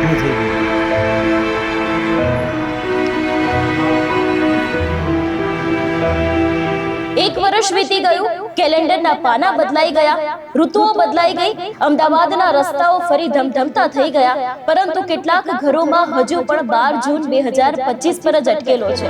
ઘટનું થઈ ગયું. એક વર્ષ વીતી ગયું, કેલેન્ડરના પાના બદલાઈ ગયા, ઋતુઓ બદલાઈ ગઈ, અમદાવાદના રસ્તાઓ ફરી ધમધમતા થઈ ગયા, પરંતુ કેટલાક ઘરોમાં હજુ પણ 12 જૂન 2025 પર જ અટકેલો છે.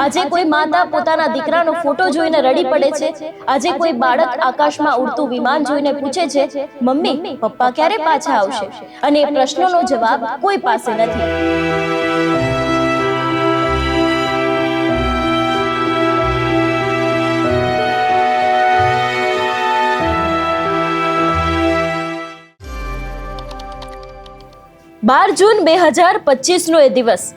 આજે કોઈ માતા પોતાના દીકરાનો ફોટો જોઈને રડી પડે છે. આજે કોઈ બાળક આકાશમાં ઉડતું વિમાન જોઈને પૂછે છે, મમ્મી પપ્પા ક્યારે પાછા આવશે? અને એ પ્રશ્નોનો જવાબ કોઈ પાસે નથી. જૂન 2025 નો એ દિવસ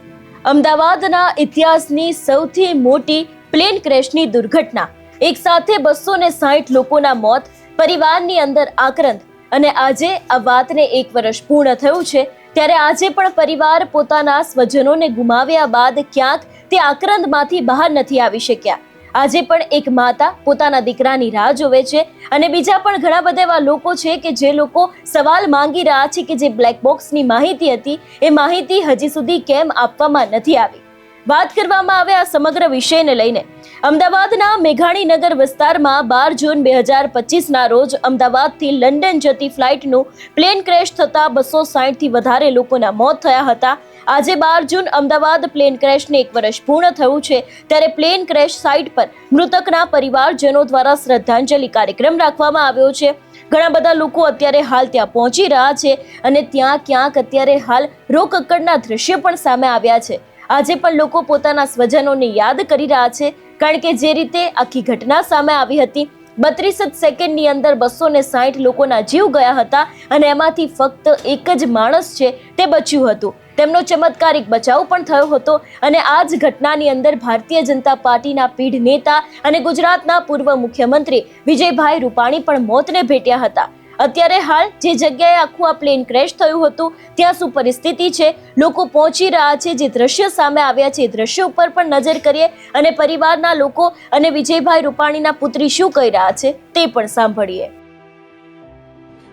અમદાવાદના ઇતિહાસની સૌથી મોટી પ્લેન ક્રેશની દુર્ઘટના. એક સાથે 260 લોકોના મોત, પરિવારની અંદર આક્રંદ. અને આજે આ વાતને 1 વર્ષ પૂર્ણ થયું છે, ત્યારે આજે પણ પરિવાર પોતાના સ્વજનોને ગુમાવ્યા બાદ ક્યાંક તે આક્રંદમાંથી બહાર નથી આવી શક્યા. આજે પણ એક માતા પોતાના દીકરાની રાહ જોવે છે, અને બીજા પણ ઘણા બધા એવા લોકો છે કે જે લોકો સવાલ માંગી રહ્યા છે કે જે બ્લેક બોક્સની માહિતી હતી એ માહિતી હજી સુધી કેમ આપવામાં નથી આવી. વાત કરવામાં આવે આ સમગ્ર વિષયને લઈને. અમદાવાદના મેઘાણીનગર વિસ્તારમાં 12 જૂન 2025 રોજ અમદાવાદથી લંડન જતી ફ્લાઇટનું પ્લેન ક્રેશ થતા 260 થી વધારે લોકોના મોત થયા હતા. આજે 12 જૂન અમદાવાદ પ્લેન ક્રેશને 1 વર્ષ પૂર્ણ થયું છે, ત્યારે પ્લેન ક્રેશ સાઇટ પર મૃતકના પરિવારજનો દ્વારા શ્રદ્ધાંજલિ કાર્યક્રમ રાખવામાં આવ્યો છે. ઘણા બધા લોકો અત્યારે હાલ ત્યાં પહોંચી રહ્યા છે, અને ત્યાં ક્યાંક અત્યારે હાલ રોકકડના દ્રશ્ય પણ સામે આવ્યા છે. આજે પણ લોકો પોતાના સ્વજનોને યાદ કરી રહ્યા છે, કારણ કે જે રીતે આખી ઘટના સામે આવી હતી, 32 સેકન્ડની અંદર 260 લોકોના જીવ ગયા હતા, અને એમાંથી ફક્ત એક જ માણસ છે તે બચ્યું હતું. તેમનો ચમત્કારિક બચાવ પણ થયો હતો. અને આ જ ઘટનાની અંદર ભારતીય જનતા પાર્ટીના પીઢ નેતા અને ગુજરાતના પૂર્વ મુખ્યમંત્રી વિજયભાઈ રૂપાણી પણ મોતને ભેટ્યા હતા. અત્યારે હાલ જે જગ્યાએ આખું આ પ્લેન ક્રેશ થયું હતું ત્યાં શું પરિસ્થિતિ છે, લોકો પહોંચી રહ્યા છે, જે દ્રશ્ય સામે આવ્યા છે એ દ્રશ્ય ઉપર પણ નજર કરીએ, અને પરિવારના લોકો અને વિજયભાઈ રૂપાણીના પુત્રી શું કહી રહ્યા છે તે પણ સાંભળીએ.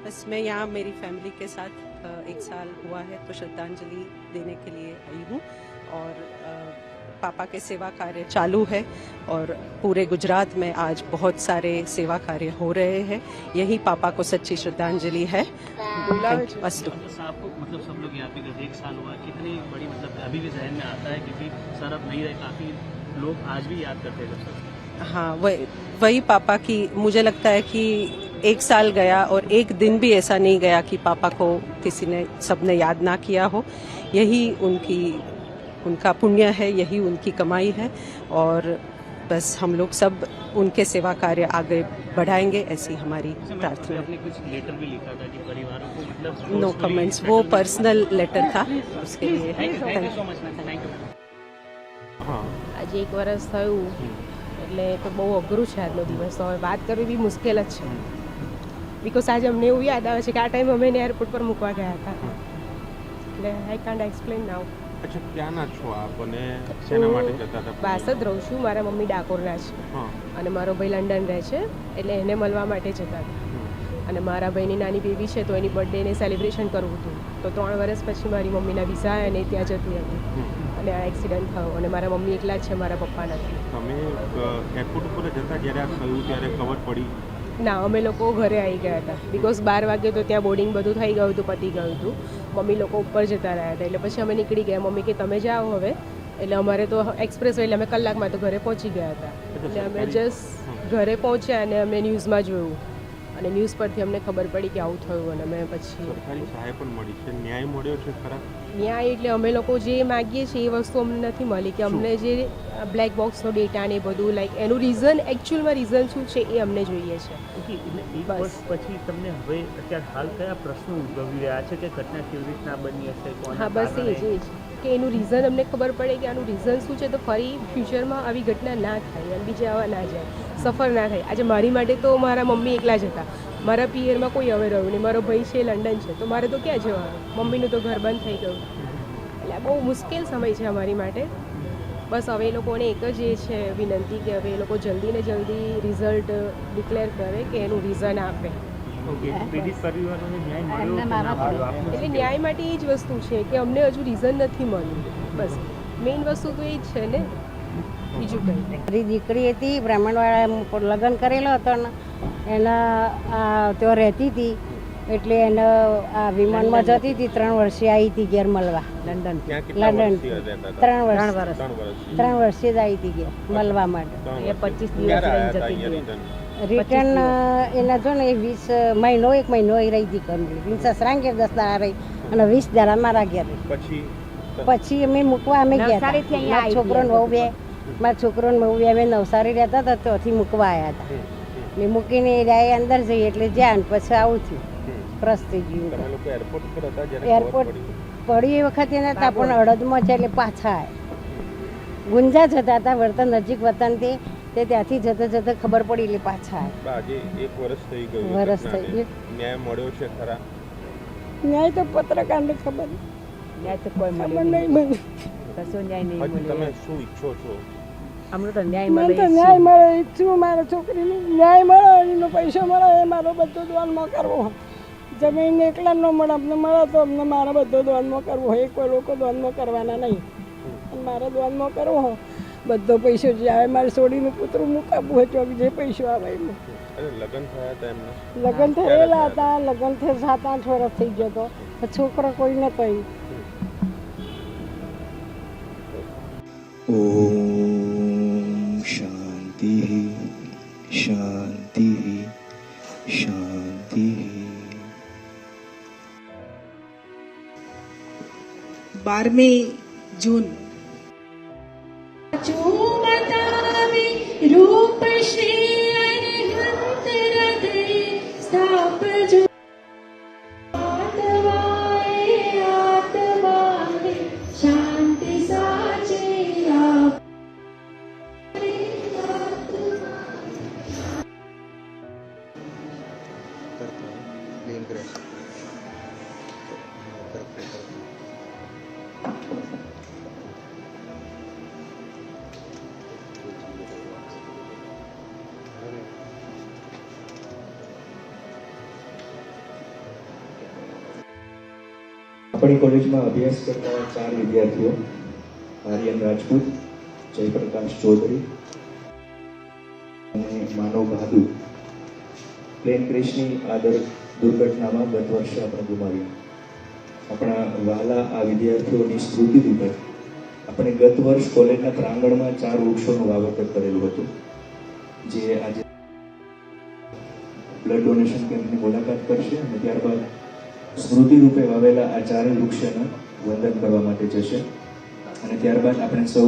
बस मैं यहाँ मेरी फैमिली के साथ 1 साल हुआ है, तो श्रद्धांजलि देने के लिए आई हूँ. और पापा के सेवा कार्य चालू है, और पूरे गुजरात में आज बहुत सारे सेवा कार्य हो रहे हैं. यही पापा को सच्ची श्रद्धांजलि है. अस्तु. आपको मतलब सब लोग यहाँ पे 1 साल हुआ, कितनी बड़ी मतलब अभी भी जहन में आता है, क्योंकि सर अब नहीं रहे, काफ़ी लोग आज भी याद करते हैं सर. हाँ, वही पापा की, मुझे लगता है कि 1 साल गया और एक दिन भी ऐसा नहीं गया कि पापा को किसी ने सबने याद ना किया हो. यही उनका पुण्य है, यही उनकी कमाई है, और बस हम लोग सब उनके सेवा कार्य आगे बढ़ाएंगे, ऐसी हमारी प्रार्थना. आपने कुछ लेटर भी लिखा था कि परिवारों को मतलब नो कमेंट्स, वो पर्सनल लेटर था, उसके लिए. Thank you so much. Thank you. આજે 1 વર્ષ થયું એટલે તો બહુ અઘરું છે આજનો દિવસ. તો હવે વાત કરવી બી મુશ્કેલ જ છે, બિકોઝ આજે અમને એવું યાદ આવે છે કે આ ટાઈમ અમે એને એરપોર્ટ પર મૂકવા ગયા હતા, એટલે આઈ કાન્ટ એક્સપ્લેન નાઉ. અચ્છા, ક્યાંના છો આપ અને શેના માટે જતા હતા? બાસદ રહું છું, મારા મમ્મી ડાકોરના છે અને મારો ભાઈ લંડન રહે છે, એટલે એને મળવા માટે જતા હતા. અને મારા ભાઈની નાની બેબી છે, તો એની બર્થડેને સેલિબ્રેશન કરવું હતું. તો 3 વર્ષ પછી મારી મમ્મીના વિઝા અને ત્યાં જતી હતી, અને આ એક્સિડન્ટ થયો, અને મારા મમ્મી એકલા જ છે, મારા પપ્પા નથી. તમે એરપોર્ટ ઉપર જતા જ્યારે આ થયું ત્યારે ખબર પડી? ના, અમે લોકો ઘરે આવી ગયા હતા, બિકોઝ 12 વાગે તો ત્યાં બોર્ડિંગ બધું થઈ ગયું હતું, પતી ગયું હતું. મમ્મી લોકો ઉપર જતા રહ્યા હતા, એટલે પછી અમે નીકળી ગયા. મમ્મી કે તમે જાઓ હવે, એટલે અમારે તો એક્સપ્રેસ એટલે અમે કલાકમાં તો ઘરે પહોંચી ગયા હતા. એટલે અમે જસ્ટ ઘરે પહોંચ્યા અને અમે ન્યૂઝમાં જોયું, અને ન્યૂઝ પરથી અમને ખબર પડી કે આવું થયું, અને અમે પછી સરકારી સહાય પણ મળી છે, ન્યાય મળ્યો છે ખરા? ન્યાય એટલે અમે લોકો જે માગીએ છીએ એ વસ્તુ અમને નથી મળી, કે અમને જે બ્લેક બોક્સનો ડેટા ને એ બધું, લાઈક એનું રીઝન, એકચ્યુઅલમાં રીઝન શું છે એ અમને જોઈએ છે. એક વર્ષ પછી તમને હવે અત્યારે હાલ કયા પ્રશ્નો ઉદ્ભવી રહ્યા છે કે ઘટના કેવી રીતના બની હશે? હા, બસ એ જ કે એનું રીઝન અમને ખબર પડે કે આનું રીઝન શું છે, તો ફરી ફ્યુચરમાં આવી ઘટના ના થાય અને બીજા આવા ના જાય, સફર ના થાય. આજે મારી માટે તો મારા મમ્મી એકલા જ હતા, મારા પિયરમાં કોઈ હવે રહ્યું નહીં, મારો ભાઈ છે લંડન છે, તો મારે તો ક્યાં જવાનું, મમ્મીનું તો ઘર બંધ થઈ ગયું, એટલે બહુ મુશ્કેલ સમય છે અમારી માટે. બસ હવે એ લોકોને એક જ એ છે વિનંતી કે હવે એ લોકો જલ્દી ને જલ્દી રિઝલ્ટ ડિક્લેર કરે કે એનું રીઝન આપે. ઓકે, પીડિત પરિવારોને ન્યાય મળ્યો કે ના મળ્યો? આપનું એટલે શું ન્યાય માટે એ જ વસ્તુ છે કે અમને હજુ રીઝન નથી મળ્યું. બસ મેઇન વસ્તુ તો એ જ છે ને, બીજું કંઈ નહીં. મારી દીકરી હતી બ્રાહ્મણવાળા લગ્ન કરેલો હતો ને એના ત્યાં રહેતી હતી એટલે એને આ વિમાનમાં જતી હતી 3 વર્ષે આવી હતી ઘેર મળવા લંડન. ત્યાં કેટલા લંડન વર્ષથી રહેતા હતા? 3 વર્ષ 3 વર્ષથી. 3 વર્ષે જ આવી હતી ઘેર મળવા માટે. 3 વર્ષથી. ક્યારે આવ્યા હતા અહીંયા રિટર્ન? રિટર્ન એના જો ને એ 1 મહિનો એ રહી હતી કમ્પ્લીટ. સસરાને ઘેર 10 દાડા રહી અને 20 દાડા મારા ઘેર રહી. પછી અમે મૂકવા અમે ગયા હતા. મારા છોકરોને વહુ બે અમે નવસારી રહેતા હતા ત્યાંથી મૂકવા આવ્યા હતા. ને મૂકીને એ અંદર જઈએ એટલે જ્યાં પછી આવું થયું. ક્રશ થઈ ગયું. તમે લોકો એરપોર્ટ પર હતા જ્યારે ખબર એરપોર્ટ પડી? પડી એ વખતે નતા પણ અડદમાં છે એટલે પાછા આવ્યા. ગુંજા જતા હતા વર્તન નજીક વતનથી તે ત્યાંથી જતા જતા ખબર પડી એટલે પાછા આવ્યા. આજે 1 વર્ષ થઈ ગયું. વરસ થઈ ઘટનાને. ગયું. ન્યાય મળ્યો છે ખરા? ન્યાય તો પત્રકારને ખબર ન્યાય તો કોઈ ખબર નહીં મને. કશો ન્યાય હજી તમે શું ઈચ્છો છો? અમને તો ન્યાય મને તો ન્યાય મળે ઈચ્છું મારા છોકરીને ન્યાય મળે એનો પૈસો મળે એ મારો બધો દ્વાનમાં કરવો. જમીન એકલા ન મળે અમને મળે તો અમને મારા બધો દ્વાનમાં કરવો હોય. કોઈ લોકો દ્વાનમાં કરવાના નહીં અને મારા દ્વાનમાં કરવો બધો પૈસો જે આવે મારે છોડીનું પુત્રું મૂકાવવું હોય ચોક જે પૈસો આવે એમાં. અરે લગ્ન થયા હતા એમને? લગ્ન થયેલા હતા. લગ્ન થઈ 7-8 વર્ષ થઈ ગયો હતો. છોકરો કોઈ નતો. ओम शांति शांति शांति। 12 जून रूप श्री अरिहंत हृदय स्थाप जो आत्मा शांति साचे आप अपनी कॉलेज में अभ्यास करता 4 विद्यार्थियों आर्यन राजपूत, जयप्रकाश चौधरी અને માનવ બહાદુર પ્લેન ક્રેશની આદર દુર્ઘટનામાં ગત વર્ષે આપણે ગુમાવ્યા. આપણા વહાલા આ વિદ્યાર્થીઓની સ્મૃતિ રૂપે આપણે ગત વર્ષ કોલેજના પ્રાંગણમાં 4 વૃક્ષોનું વાવેતર કરેલું હતું, જે આજે બ્લડ ડોનેશન કેમ્પની મુલાકાત કરશે અને ત્યારબાદ સ્મૃતિ રૂપે વાવેલા આ 4 વૃક્ષોને વંદન કરવા માટે જશે અને ત્યારબાદ આપણે સૌ